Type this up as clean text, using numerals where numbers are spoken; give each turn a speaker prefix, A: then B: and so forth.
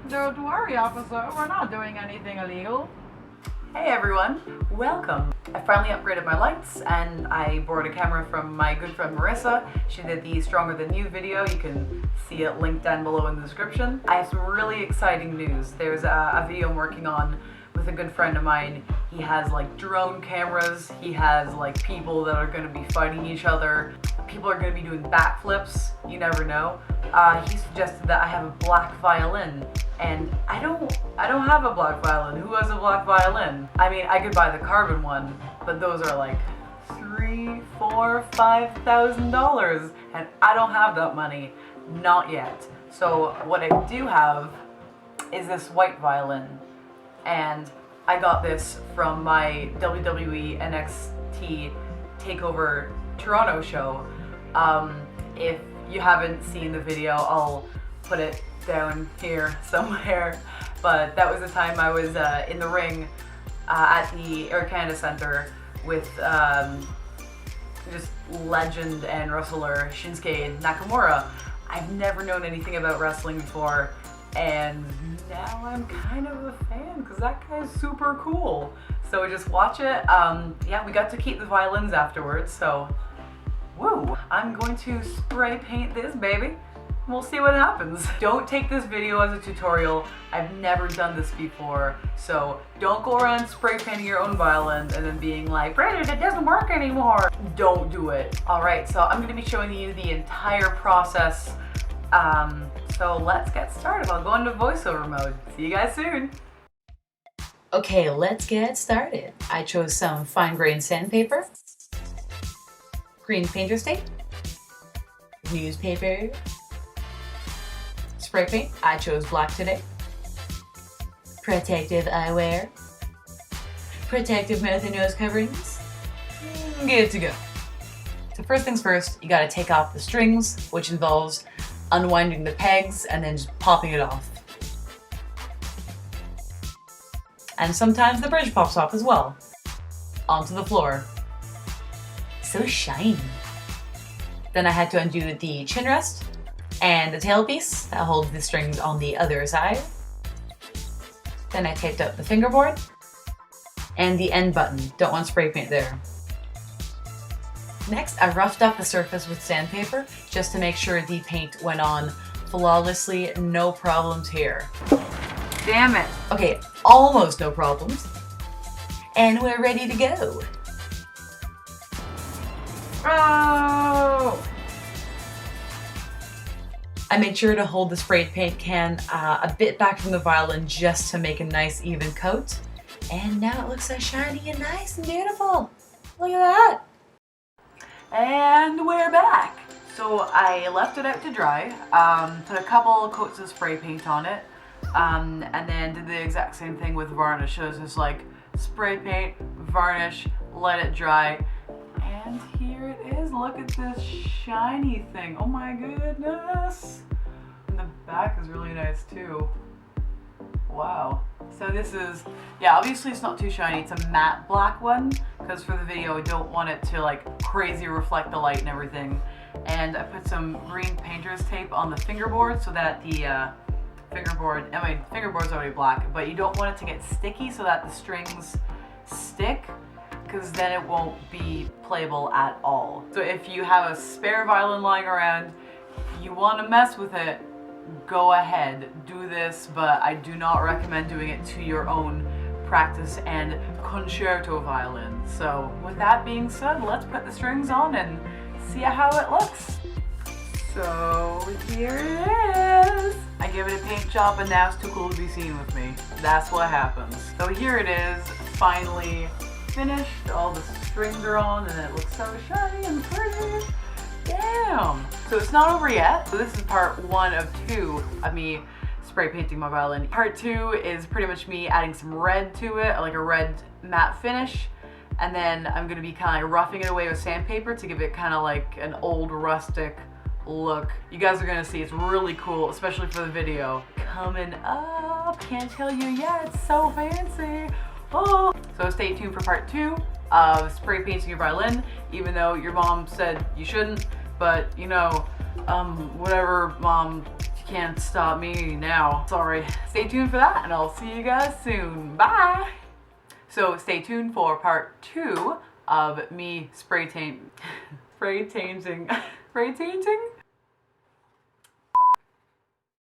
A: Don't worry, officer, we're not doing anything illegal.
B: Hey everyone, welcome. I finally upgraded my lights and I borrowed a camera from my good friend Marissa. She did the Stronger Than You video. You can see it linked down below in the description. I have some really exciting news. There's a video I'm working on with a good friend of mine. He has like drone cameras. He has like people that are going to be fighting each other. People are going to be doing backflips. You never know. He suggested that I have a black violin. And I don't have a black violin. Who has a black violin? I mean, I could buy the carbon one, but those are like $3,000, $4,000, $5,000, and I don't have that money, not yet. So what I do have is this white violin, and I got this from my WWE NXT Takeover Toronto show. If you haven't seen the video, I'll put it down here somewhere, but that was the time I was in the ring at the Air Canada Centre with just legend and wrestler Shinsuke Nakamura. I've never known anything about wrestling before, and now I'm kind of a fan because that guy's super cool. So just watch it. Yeah, we got to keep the violins afterwards, so woo! I'm going to spray paint this baby. We'll see what happens. Don't take this video as a tutorial. I've never done this before, so don't go around spray painting your own violin and then being like, Brandon, it doesn't work anymore. Don't do it. All right, so I'm gonna be showing you the entire process. So let's get started. I'll go into voiceover mode. See you guys soon.
C: Okay, let's get started. I chose some fine-grained sandpaper, green painter's tape, newspaper, spray paint. I chose black today. Protective eyewear. Protective mouth and nose coverings. Good to go. So first things first, you gotta take off the strings, which involves unwinding the pegs and then just popping it off. And sometimes the bridge pops off as well. Onto the floor. So shiny. Then I had to undo the chin rest and the tailpiece that holds the strings on the other side. Then I taped up the fingerboard and the end button. Don't want spray paint there. Next, I roughed up the surface with sandpaper just to make sure the paint went on flawlessly. No problems here.
B: Damn it.
C: Okay, almost no problems. And we're ready to go.
B: Oh!
C: I made sure to hold the spray paint can a bit back from the violin just to make a nice even coat. And now it looks so shiny and nice and beautiful. Look at that.
B: And we're back. So I left it out to dry, put a couple coats of spray paint on it, and then did the exact same thing with varnish. So it's just like spray paint, varnish, let it dry, and here it is. Look at this shiny thing. Oh my goodness. And the back is really nice too. Wow. So this is, yeah, obviously it's not too shiny. It's a matte black one because for the video I don't want it to like crazy reflect the light and everything. And I put some green painter's tape on the fingerboard so that the fingerboard's already black, but you don't want it to get sticky so that the strings stick, because then it won't be playable at all. So if you have a spare violin lying around, you want to mess with it, go ahead, do this, but I do not recommend doing it to your own practice and concerto violin. So with that being said, let's put the strings on and see how it looks. So here it is. I give it a paint job and now it's too cool to be seen with me. That's what happens. So here it is, finally finished. All the strings are on and it looks so shiny and pretty. Damn! So it's not over yet. So this is part 1 of 2 of me spray painting my violin. Part 2 is pretty much me adding some red to it, like a red matte finish. And then I'm gonna be kind of roughing it away with sandpaper to give it kind of like an old rustic look. You guys are gonna see it's really cool, especially for the video. Coming up, can't tell you yet, it's so fancy. Oh! So stay tuned for part 2 of spray painting your violin, even though your mom said you shouldn't, but you know, whatever, mom, You can't stop me now. Sorry. Stay tuned for that, and I'll see you guys soon. Bye! So stay tuned for part 2 of me spray painting.